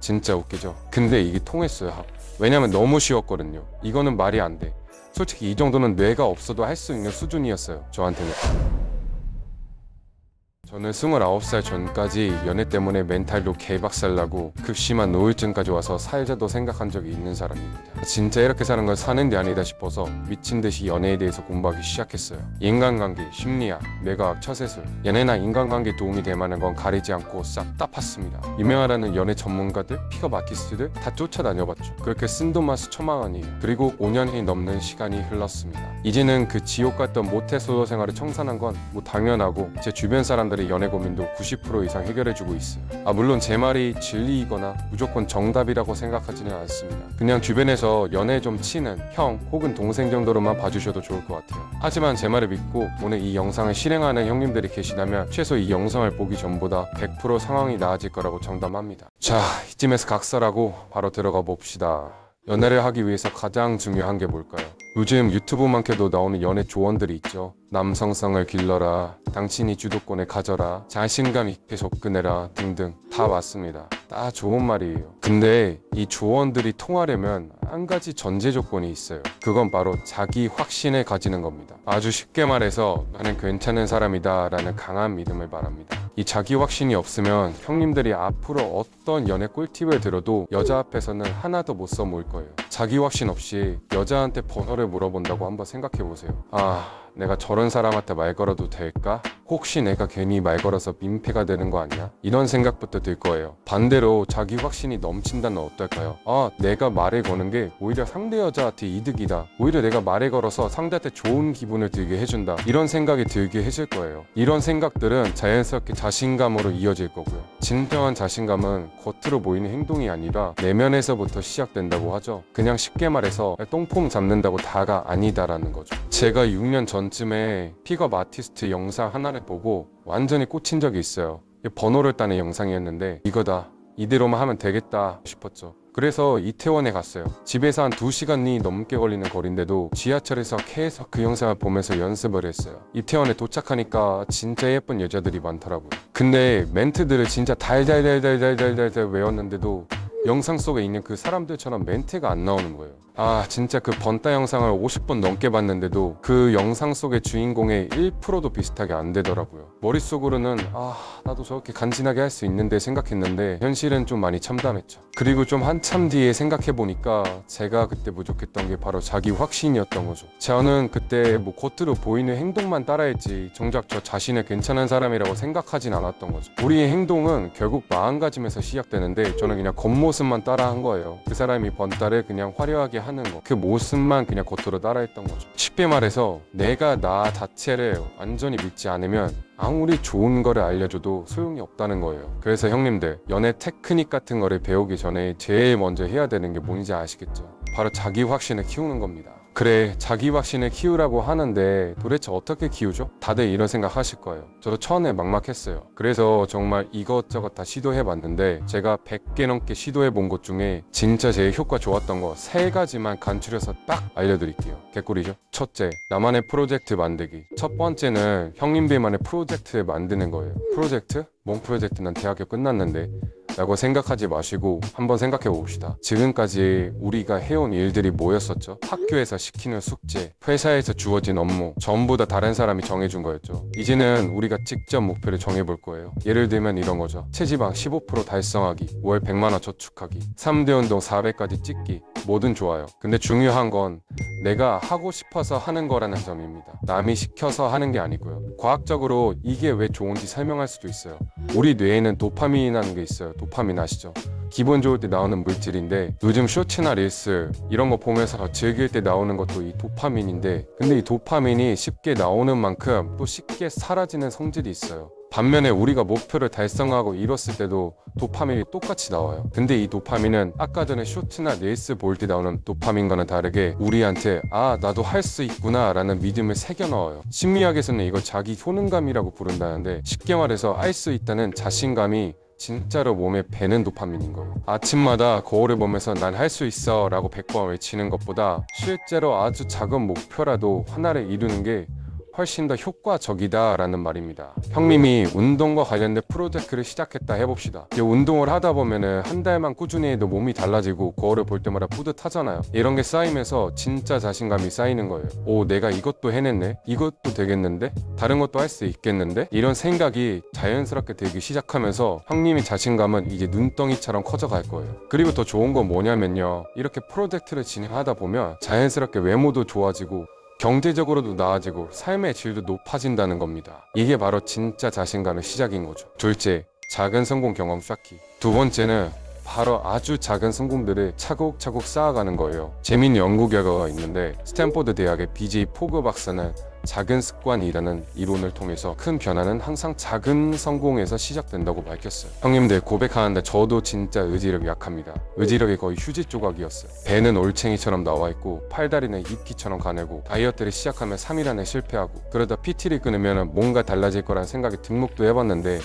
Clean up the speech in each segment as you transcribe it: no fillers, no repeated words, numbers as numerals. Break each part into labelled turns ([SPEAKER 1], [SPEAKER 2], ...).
[SPEAKER 1] 진짜 웃기죠? 근데 이게 통했어요. 왜냐면 너무 쉬웠거든요. 이거는 말이 안 돼. 솔직히 이 정도는 뇌가 없어도 할 수 있는 수준이었어요, 저한테는. 저는 29살 전까지 연애 때문에 멘탈도 개박살나고 극심한 우울증까지 와서 살자도 생각한 적이 있는 사람입니다. 진짜 이렇게 사는 건 사는 게 아니다 싶어서 미친 듯이 연애에 대해서 공부하기 시작했어요. 인간관계, 심리학, 뇌과학, 처세술, 연애나 인간관계에 도움이 될 만한 건 가리지 않고 싹 다 팠습니다. 유명하다는 연애 전문가들, 픽업 아티스트들 다 쫓아다녀봤죠. 그렇게 쓴돈만 수천만 원이에요. 그리고 5년이 넘는 시간이 흘렀습니다. 이제는 그 지옥 같던 모태솔로 생활을 청산한 건 뭐 당연하고 제 주변 사람들의 연애 고민도 90% 이상 해결해주고 있어요. 물론 제 말이 진리이거나 무조건 정답이라고 생각하지는 않습니다. 그냥 주변에서 연애 좀 치는 형 혹은 동생 정도로만 봐주셔도 좋을 것 같아요. 하지만 제 말을 믿고 오늘 이 영상을 실행하는 형님들이 계시다면 최소 이 영상을 보기 전보다 100% 상황이 나아질 거라고 장담합니다. 자, 이쯤에서 각설하고 바로 들어가 봅시다. 연애를 하기 위해서 가장 중요한 게 뭘까요? 요즘 유튜브만 켜도 나오는 연애 조언들이 있죠. 남성성을 길러라, 당신이 주도권을 가져라, 자신감 있게 접근해라 등등 다 맞습니다. 다 좋은 말이에요. 근데 이 조언들이 통하려면 한 가지 전제 조건이 있어요. 그건 바로 자기 확신을 가지는 겁니다. 아주 쉽게 말해서 나는 괜찮은 사람이다 라는 강한 믿음을 말합니다. 이 자기 확신이 없으면 형님들이 앞으로 어떤 연애 꿀팁을 들어도 여자 앞에서는 하나도 못 써모을 거예요. 자기 확신 없이 여자한테 번호를 물어본다고 한번 생각해 보세요. 내가 저런 사람한테 말 걸어도 될까? 혹시 내가 괜히 말 걸어서 민폐가 되는 거 아니야? 이런 생각부터 들 거예요. 반대로 자기 확신이 넘친다는 어떨까요? 내가 말을 거는 게 오히려 상대 여자한테 이득이다. 오히려 내가 말을 걸어서 상대한테 좋은 기분을 들게 해준다. 이런 생각이 들게 해줄 거예요. 이런 생각들은 자연스럽게 자신감으로 이어질 거고요. 진정한 자신감은 겉으로 보이는 행동이 아니라 내면에서부터 시작된다고 하죠. 그냥 쉽게 말해서 똥폼 잡는다고 다가 아니다라는 거죠. 제가 6년 전쯤에 픽업 아티스트 영상 하나를 보고 완전히 꽂힌 적이 있어요. 번호를 따는 영상이었는데 이거다, 이대로만 하면 되겠다 싶었죠. 그래서 이태원에 갔어요. 집에서 한 2시간이 넘게 걸리는 거리인데도 지하철에서 계속 그 영상을 보면서 연습을 했어요. 이태원에 도착하니까 진짜 예쁜 여자들이 많더라고요. 근데 멘트들을 진짜 달달달달달달달 외웠는데도 영상 속에 있는 그 사람들처럼 멘트가 안 나오는 거예요. 진짜 그 번따 영상을 50번 넘게 봤는데도 그 영상 속의 주인공의 1%도 비슷하게 안 되더라고요. 머릿속으로는 나도 저렇게 간지나게 할 수 있는데 생각했는데 현실은 좀 많이 참담했죠. 그리고 좀 한참 뒤에 생각해보니까 제가 그때 부족했던 게 바로 자기 확신이었던 거죠. 저는 그때 뭐 겉으로 보이는 행동만 따라했지 정작 저 자신을 괜찮은 사람이라고 생각하진 않았던 거죠. 우리의 행동은 결국 마음가짐에서 시작되는데 저는 그냥 겉모습만 따라한 거예요. 그 사람이 번따를 그냥 화려하게 하는 거, 그 모습만 그냥 겉으로 따라했던 거죠. 쉽게 말해서 내가 나 자체를 완전히 믿지 않으면 아무리 좋은 거를 알려줘도 소용이 없다는 거예요. 그래서 형님들, 연애 테크닉 같은 거를 배우기 전에 제일 먼저 해야 되는 게 뭔지 아시겠죠? 바로 자기 확신을 키우는 겁니다. 그래, 자기 확신을 키우라고 하는데 도대체 어떻게 키우죠? 다들 이런 생각 하실 거예요. 저도 처음에 막막했어요. 그래서 정말 이것저것 다 시도해봤는데 제가 100개 넘게 시도해본 것 중에 진짜 제일 효과 좋았던 거 3가지만 간추려서 딱 알려드릴게요. 개꿀이죠? 첫째, 나만의 프로젝트 만들기. 첫 번째는 형님들만의 프로젝트를 만드는 거예요. 프로젝트? 뭔 프로젝트? 난 대학교 끝났는데 라고 생각하지 마시고 한번 생각해 봅시다. 지금까지 우리가 해온 일들이 뭐였었죠? 학교에서 시키는 숙제, 회사에서 주어진 업무, 전부 다 다른 사람이 정해준 거였죠. 이제는 우리가 직접 목표를 정해볼 거예요. 예를 들면 이런 거죠. 체지방 15% 달성하기, 월 100만 원 저축하기, 3대 운동 400까지 찍기, 뭐든 좋아요. 근데 중요한 건 내가 하고 싶어서 하는 거라는 점입니다. 남이 시켜서 하는 게 아니고요. 과학적으로 이게 왜 좋은지 설명할 수도 있어요. 우리 뇌에는 도파민이라는 게 있어요. 도파민 아시죠? 기분 좋을 때 나오는 물질인데 요즘 쇼츠나 릴스 이런 거 보면서 즐길 때 나오는 것도 이 도파민인데, 근데 이 도파민이 쉽게 나오는 만큼 또 쉽게 사라지는 성질이 있어요. 반면에 우리가 목표를 달성하고 이뤘을 때도 도파민이 똑같이 나와요. 근데 이 도파민은 아까 전에 쇼츠나 릴스 볼 때 나오는 도파민과는 다르게 우리한테 나도 할 수 있구나 라는 믿음을 새겨 넣어요. 심리학에서는 이걸 자기 효능감이라고 부른다는데, 쉽게 말해서 할 수 있다는 자신감이 진짜로 몸에 배는 도파민인 거예요. 아침마다 거울을 보면서 난 할 수 있어 라고 100번 외치는 것보다 실제로 아주 작은 목표라도 하나를 이루는 게 훨씬 더 효과적이다 라는 말입니다. 형님이 운동과 관련된 프로젝트를 시작했다 해봅시다. 이제 운동을 하다 보면은 한 달만 꾸준히 해도 몸이 달라지고 거울을 볼 때마다 뿌듯하잖아요. 이런 게 쌓이면서 진짜 자신감이 쌓이는 거예요. 오, 내가 이것도 해냈네? 이것도 되겠는데? 다른 것도 할 수 있겠는데? 이런 생각이 자연스럽게 들기 시작하면서 형님의 자신감은 이제 눈덩이처럼 커져갈 거예요. 그리고 더 좋은 건 뭐냐면요, 이렇게 프로젝트를 진행하다 보면 자연스럽게 외모도 좋아지고 경제적으로도 나아지고 삶의 질도 높아진다는 겁니다. 이게 바로 진짜 자신감의 시작인 거죠. 둘째, 작은 성공 경험 쌓기. 두 번째는 바로 아주 작은 성공들을 차곡차곡 쌓아가는 거예요. 재미있는 연구 결과가 있는데 스탠포드 대학의 BJ 포그 박사는 작은 습관이라는 이론을 통해서 큰 변화는 항상 작은 성공에서 시작된다고 밝혔어요. 형님들, 고백하는데 저도 진짜 의지력이 약합니다. 의지력이 거의 휴지 조각이었어요. 배는 올챙이처럼 나와있고 팔다리는 입기처럼 가늘고 다이어트를 시작하면 3일 안에 실패하고 그러다 PT를 끊으면 뭔가 달라질 거란 생각에 등록도 해봤는데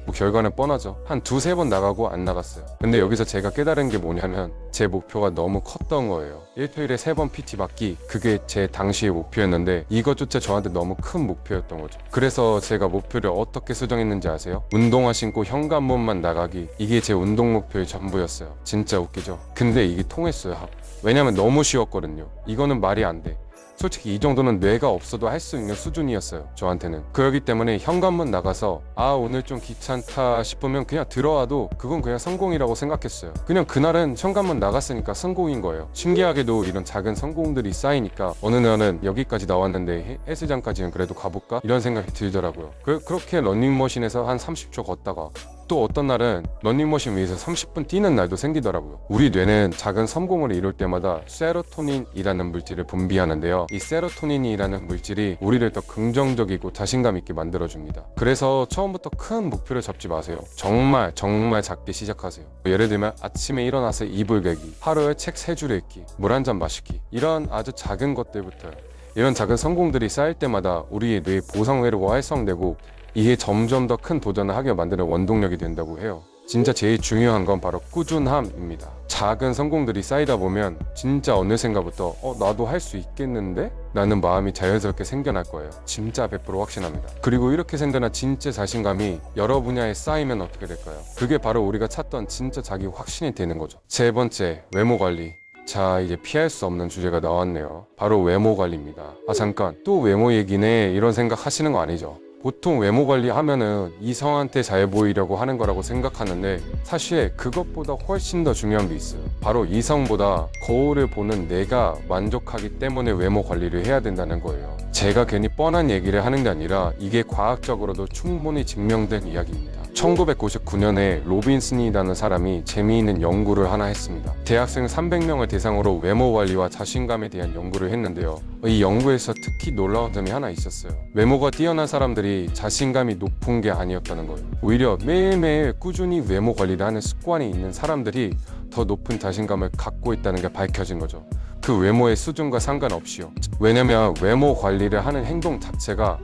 [SPEAKER 1] 뭐 결과는 뻔하죠. 한 두세 번 나가고 안 나갔어요. 근데 여기서 제가 깨달은 게 뭐냐면 제 목표가 너무 컸던 거예요. 일주일에 3번 PT 받기, 그게 제 당시의 목표였는데 이것조차 저한테 너무 큰 목표였던 거죠. 그래서 제가 목표를 어떻게 수정했는지 아세요? 운동화 신고 현관문만 나가기, 이게 제 운동 목표의 전부였어요. 진짜 웃기죠? 근데 이게 통했어요. 왜냐면 너무 쉬웠거든요. 이거는 말이 안 돼. 솔직히 이 정도는 뇌가 없어도 할 수 있는 수준이었어요, 저한테는. 그렇기 때문에 현관문 나가서 오늘 좀 귀찮다 싶으면 그냥 들어와도 그건 그냥 성공이라고 생각했어요. 그냥 그날은 현관문 나갔으니까 성공인 거예요. 신기하게도 이런 작은 성공들이 쌓이니까 어느 날은 여기까지 나왔는데 헬스장까지는 그래도 가볼까? 이런 생각이 들더라고요. 그렇게 런닝머신에서 한 30초 걷다가 또 어떤 날은 런닝머신 위에서 30분 뛰는 날도 생기더라고요. 우리 뇌는 작은 성공을 이룰 때마다 세로토닌이라는 물질을 분비하는데요, 이 세로토닌이라는 물질이 우리를 더 긍정적이고 자신감 있게 만들어줍니다. 그래서 처음부터 큰 목표를 잡지 마세요. 정말 작게 시작하세요. 예를 들면 아침에 일어나서 이불 개기, 하루에 책 3줄 읽기, 물 한 잔 마시기, 이런 아주 작은 것들부터요. 이런 작은 성공들이 쌓일 때마다 우리의 뇌 보상회로가 활성되고 이게 점점 더 큰 도전을 하게 만드는 원동력이 된다고 해요. 진짜 제일 중요한 건 바로 꾸준함입니다. 작은 성공들이 쌓이다 보면 진짜 어느샌가부터 나도 할 수 있겠는데? 라는 마음이 자연스럽게 생겨날 거예요. 진짜 100% 확신합니다. 그리고 이렇게 생겨난 진짜 자신감이 여러 분야에 쌓이면 어떻게 될까요? 그게 바로 우리가 찾던 진짜 자기 확신이 되는 거죠. 세 번째, 외모 관리. 자, 이제 피할 수 없는 주제가 나왔네요. 바로 외모 관리입니다. 잠깐, 또 외모 얘기네, 이런 생각 하시는 거 아니죠? 보통 외모 관리하면은 이성한테 잘 보이려고 하는 거라고 생각하는데 사실 그것보다 훨씬 더 중요한 게 있어요. 바로 이성보다 거울을 보는 내가 만족하기 때문에 외모 관리를 해야 된다는 거예요. 제가 괜히 뻔한 얘기를 하는 게 아니라 이게 과학적으로도 충분히 증명된 이야기입니다. 1999년에 로빈슨이라는 사람이 재미있는 연구를 하나 했습니다. 대학생 300명을 대상으로 외모 관리와 자신감에 대한 연구를 했는데요, 이 연구에서 특히 놀라운 점이 하나 있었어요. 외모가 뛰어난 사람들이 자신감이 높은 게 아니었다는 거예요. 오히려 매일매일 꾸준히 외모 관리를 하는 습관이 있는 사람들이 더 높은 자신감을 갖고 있다는 게 밝혀진 거죠. 그 외모의 수준과 상관없이요. 왜냐면 외모 관리를 하는 행동 자체가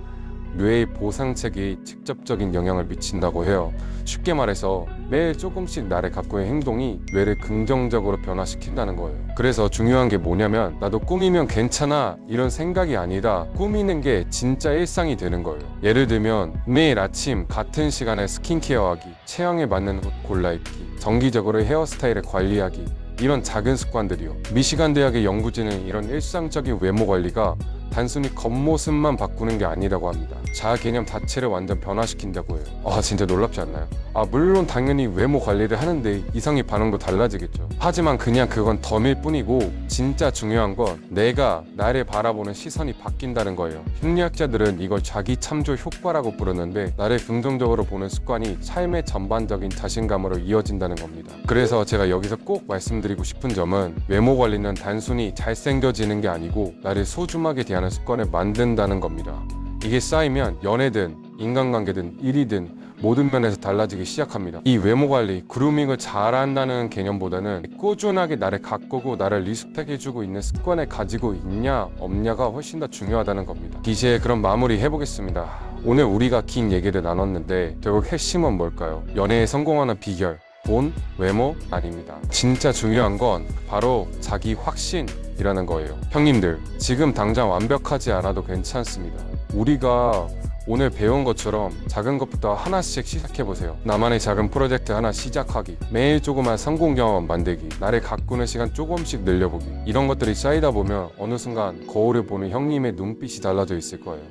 [SPEAKER 1] 뇌의 보상체계에 직접적인 영향을 미친다고 해요. 쉽게 말해서 매일 조금씩 나를 가꾸는 행동이 뇌를 긍정적으로 변화시킨다는 거예요. 그래서 중요한 게 뭐냐면 나도 꾸미면 괜찮아 이런 생각이 아니라 꾸미는 게 진짜 일상이 되는 거예요. 예를 들면 매일 아침 같은 시간에 스킨케어하기, 체형에 맞는 옷 골라 입기, 정기적으로 헤어스타일을 관리하기, 이런 작은 습관들이요. 미시간 대학의 연구진은 이런 일상적인 외모 관리가 단순히 겉모습만 바꾸는 게 아니라고 합니다. 자아 개념 자체를 완전 변화시킨다고 해요. 진짜 놀랍지 않나요? 물론 당연히 외모 관리를 하는데 이성의 반응도 달라지겠죠. 하지만 그냥 그건 덤일 뿐이고 진짜 중요한 건 내가 나를 바라보는 시선이 바뀐다는 거예요. 심리학자들은 이걸 자기 참조 효과라고 부르는데 나를 긍정적으로 보는 습관이 삶의 전반적인 자신감으로 이어진다는 겁니다. 그래서 제가 여기서 꼭 말씀드리고 싶은 점은 외모 관리는 단순히 잘생겨지는 게 아니고 나를 소중하게 대하는 습관을 만든다는 겁니다. 이게 쌓이면 연애든 인간관계든 일이든 모든 면에서 달라지기 시작합니다. 이 외모 관리, 그루밍을 잘한다는 개념보다는 꾸준하게 나를 가꾸고 나를 리스펙해주고 있는 습관을 가지고 있냐 없냐가 훨씬 더 중요하다는 겁니다. 이제 그럼 마무리 해보겠습니다. 오늘 우리가 긴 얘기를 나눴는데 결국 핵심은 뭘까요? 연애에 성공하는 비결, 돈, 외모 아닙니다. 진짜 중요한 건 바로 자기 확신이라는 거예요. 형님들, 지금 당장 완벽하지 않아도 괜찮습니다. 우리가 오늘 배운 것처럼 작은 것부터 하나씩 시작해보세요. 나만의 작은 프로젝트 하나 시작하기, 매일 조그만 성공 경험 만들기, 나를 가꾸는 시간 조금씩 늘려보기, 이런 것들이 쌓이다 보면 어느 순간 거울을 보는 형님의 눈빛이 달라져 있을 거예요.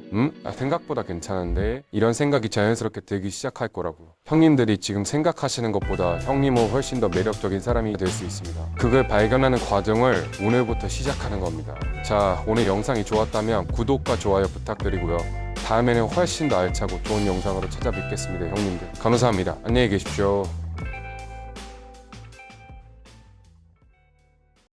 [SPEAKER 1] 생각보다 괜찮은데? 이런 생각이 자연스럽게 들기 시작할 거라고. 형님들이 지금 생각하시는 것보다 형님은 훨씬 더 매력적인 사람이 될 수 있습니다. 그걸 발견하는 과정을 오늘부터 시작하는 겁니다. 자, 오늘 영상이 좋았다면 구독과 좋아요 부탁드리고요. 다음에는 훨씬 더 알차고 좋은 영상으로 찾아뵙겠습니다. 형님들 감사합니다. 안녕히 계십시오.